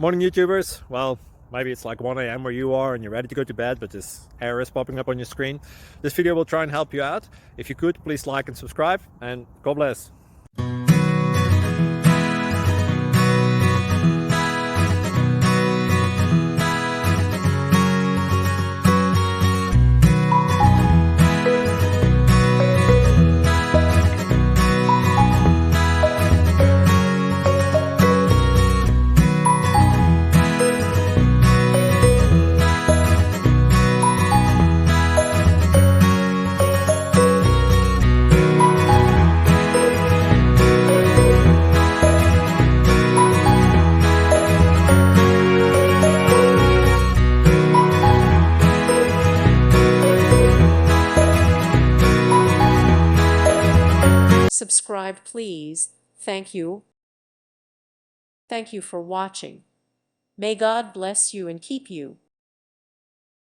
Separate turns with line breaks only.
Morning YouTubers. Well, maybe it's like 1 a.m. where you are and you're ready to go to bed, but this error is popping up on your screen. This video will try and help you out. If you could, please like and subscribe, and God bless.
Subscribe, please. Thank you. Thank you for watching. May God bless you and keep you.